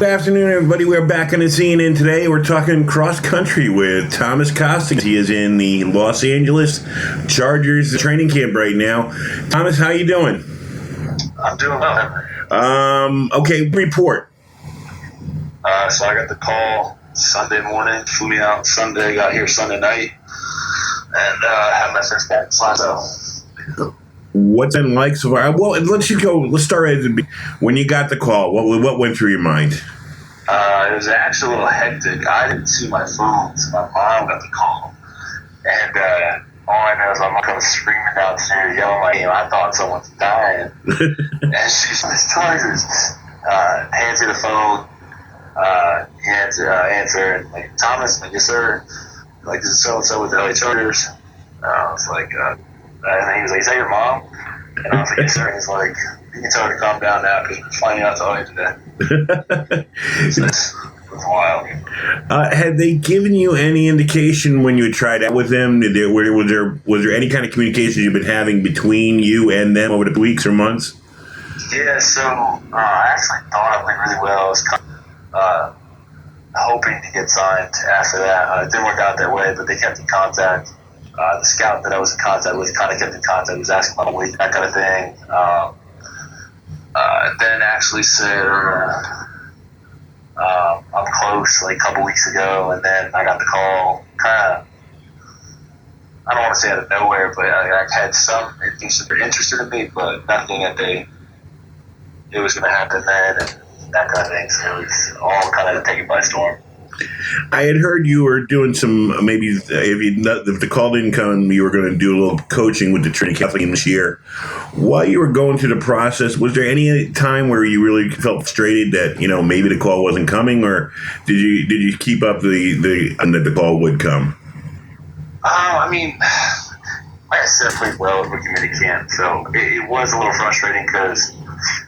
Good afternoon, everybody. We're back on the scene, and today we're talking cross country with Thomas Costigan. He is in the Los Angeles Chargers training camp right now. Thomas, how you doing? I'm doing well. Okay, report. So I got the call Sunday morning, flew me out Sunday, got here Sunday night, and had my first practice line. So What's it like so far? Well, let's start at the beginning. When you got the call, what went through your mind? It was actually a little hectic. I didn't see my phone, so my mom got the call. And all I know is I'm kind of screaming downstairs, yelling my name. I thought someone was dying. And she's Miss Chargers. Hands me the phone. Answer. And like, Thomas, like, yes, sir. Like, this is so-and-so with the LA Chargers. I was like, and then he was like, is that your mom? And I was like, yes, sir. And he's like, you can tell her to calm down now because we're finding out all today. So it was wild. Had they given you any indication when you had tried out with them? Was there any kind of communication you've been having between you and them over the weeks or months? Yeah, so I actually thought I went really well. I was kind of hoping to get signed after that. It didn't work out that way, but they kept in contact. The scout that I was in contact with kind of kept in contact, was asking about weight, that kind of thing. Then actually said, I'm close, like a couple weeks ago, and then I got the call, kind of, I don't want to say out of nowhere, but I had some indication they're interested in me, but nothing that it was going to happen then, and that kind of thing. So it was all kind of taken by storm. I had heard you were doing some, maybe if the call didn't come, you were going to do a little coaching with the Trinity High School this year. While you were going through the process, was there any time where you really felt frustrated that, maybe the call wasn't coming, or did you keep up that the call would come? I mean, like I said, I played well at rookie mini camp, so it was a little frustrating because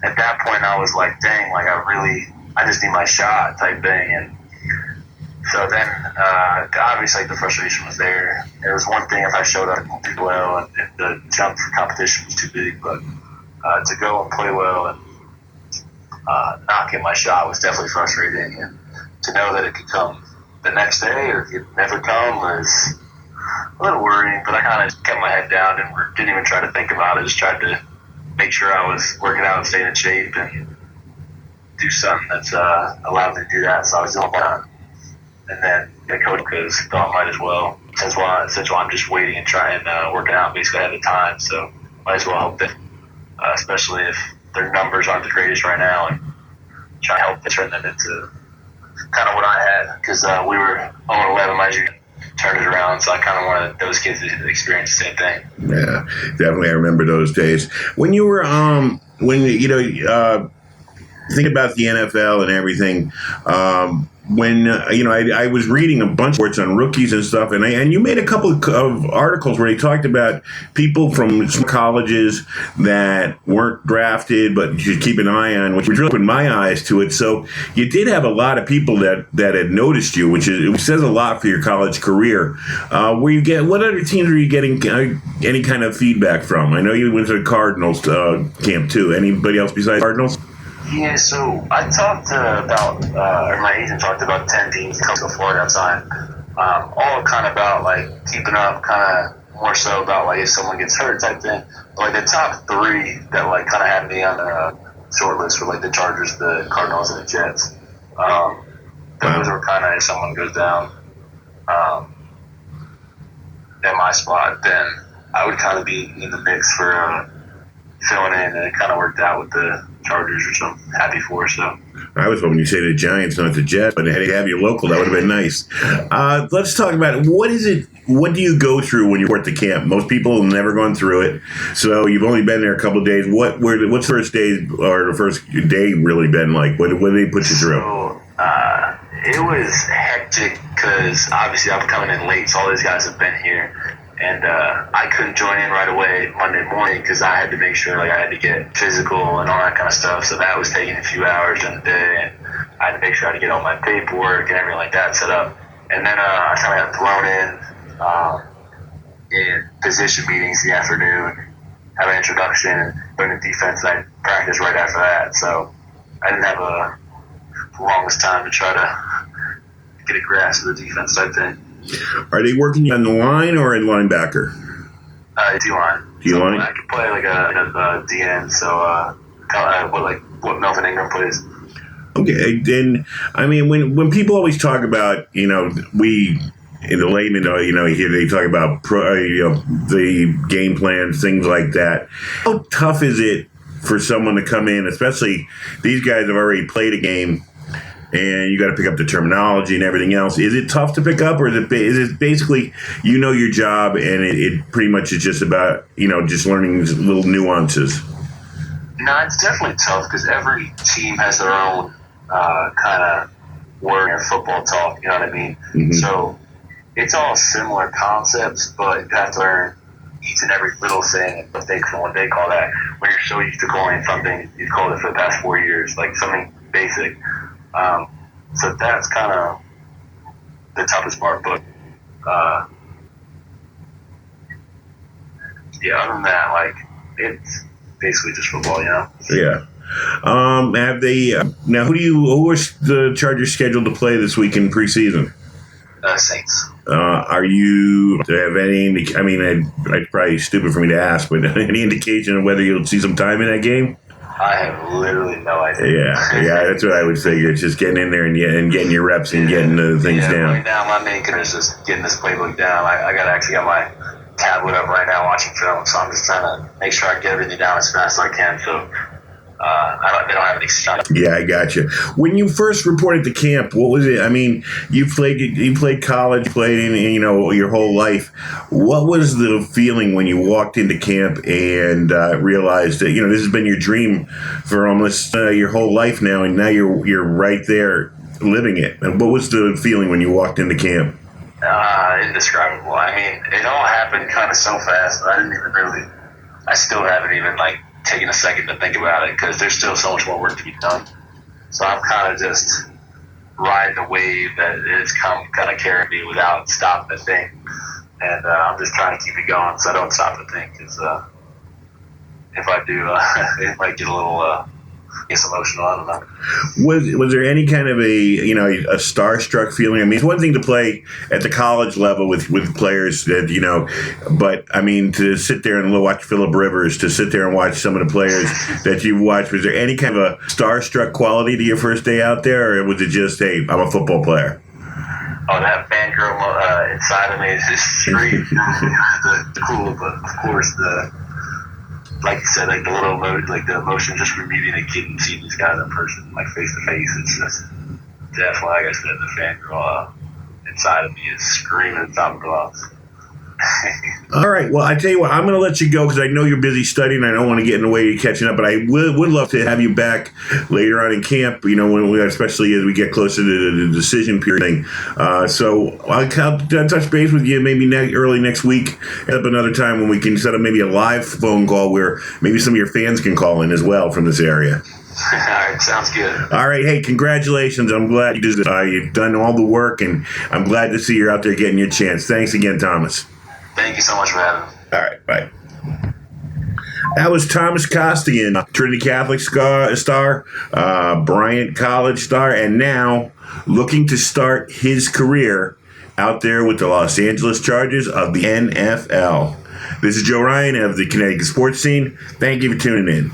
at that point I was like, dang, like I just need my shot type thing. And so then, obviously, the frustration was there. There was one thing if I showed up and did well, and if the jump for competition was too big, but to go and play well and not get my shot was definitely frustrating. And to know that it could come the next day or it could never come was a little worrying, but I kind of kept my head down and didn't even try to think about it. Just tried to make sure I was working out and staying in shape and do something that's allowed me to do that. So I was doing that. And then the coach thought might as well, since I'm just waiting and trying working out basically ahead of time. So might as well help them, especially if their numbers aren't the greatest right now, and try to help them turn them into kind of what I had, because we were 0-11 my junior, turned it around. So I kind of wanted those kids to experience the same thing. Yeah, definitely. I remember those days when you were think about the NFL and everything. I was reading a bunch of reports on rookies and stuff, and you made a couple of articles where you talked about people from some colleges that weren't drafted, but you should keep an eye on, which really opened my eyes to it. So you did have a lot of people that had noticed you, which says a lot for your college career. What other teams were you getting any kind of feedback from? I know you went to the Cardinals camp too. Anybody else besides Cardinals? Yeah, so I talked or my agent talked about 10 teams before that time. All kind of about like keeping up, kind of more so about like if someone gets hurt type thing. But like the top three that like kind of had me on the short list were like the Chargers, the Cardinals, and the Jets. Those were kind of if someone goes down at my spot, then I would kind of be in the mix for filling in, and it kind of worked out with the Chargers, which I'm happy for. So I was hoping you'd say the Giants, not the Jets, but had to have you local, that would have been nice. Let's talk about what is it. What do you go through when you're at the camp? Most people have never gone through it, so you've only been there a couple of days. What's the first day or the first day really been like? What did they put you through? So it was hectic because obviously I'm coming in late, so all these guys have been here. And I couldn't join in right away Monday morning because I had to make sure I had to get physical and all that kind of stuff. So that was taking a few hours during the day, and I had to make sure I had to get all my paperwork and everything like that set up. And then I kind of got thrown in position meetings in the afternoon, have an introduction, learn the defense, and I practiced right after that. So I didn't have a the longest time to try to get a grasp of the defense type thing. Are they working on the line or in linebacker? D-line. D-line? I can play like a DN, so what Melvin Ingram plays. Okay, then, I mean, when people always talk about, in the layman, here they talk about the game plan, things like that. How tough is it for someone to come in, especially these guys have already played a game, and you got to pick up the terminology and everything else? Is it tough to pick up, or is it basically your job, and it pretty much is just about just learning these little nuances? No, it's definitely tough because every team has their own kind of word in football talk. You know what I mean? Mm-hmm. So it's all similar concepts, but you have to learn each and every little thing. What they call that, when you're so used to calling something you've called it for the past 4 years, like something basic. So that's kind of the toughest part. But other than that, it's basically just football, Yeah. Have they now? Who are the Chargers scheduled to play this week in preseason? Saints. Do you have any? I mean, it's probably stupid for me to ask, but any indication of whether you'll see some time in that game? I have literally no idea. Yeah, that's what I would figure. It's just getting in there and getting your reps and getting the things down. Right now, my main concern is just getting this playbook down. I got my tablet up right now watching film, so I'm just trying to make sure I get everything down as fast as I can. So they don't have any stuff. Yeah, I got you. When you first reported to camp, what was it? I mean, you played college, played in your whole life. What was the feeling when you walked into camp and realized that this has been your dream for almost your whole life now, and now you're right there living it? And what was the feeling when you walked into camp? Indescribable. I mean, it all happened kind of so fast. I still haven't even taken a second to think about it because there's still so much more work to be done. So I'm kind of just riding the wave that it's come kind of carrying me without stopping to think. And I'm just trying to keep it going so I don't stop to think because if I do, it might get a little emotional. I don't know. Was there any kind of a starstruck feeling? I mean, it's one thing to play at the college level with players that but I mean, to sit there and watch Phillip Rivers, to sit there and watch some of the players that you watched. Was there any kind of a starstruck quality to your first day out there, or was it just, hey, I'm a football player? Oh, that fangirl inside of me is just screaming. the cool, but of course like you said, the little the emotion just from meeting a kid and seeing these guys in person, face to face. It's just definitely, like I said, the fangirl inside of me is screaming at the top of the lungs. All right. Well, I tell you what, I'm going to let you go because I know you're busy studying. I don't want to get in the way of you catching up, but I would love to have you back later on in camp, especially as we get closer to the decision period thing. So I'll touch base with you maybe early next week at another time when we can set up maybe a live phone call where maybe some of your fans can call in as well from this area. All right, sounds good. All right, hey, congratulations. I'm glad you've done all the work, and I'm glad to see you're out there getting your chance. Thanks again, Thomas. Thank you so much for having me. All right, bye. That was Thomas Costigan, Trinity Catholic star, Bryant College star, and now looking to start his career out there with the Los Angeles Chargers of the NFL. This is Joe Ryan of the Connecticut Sports Scene. Thank you for tuning in.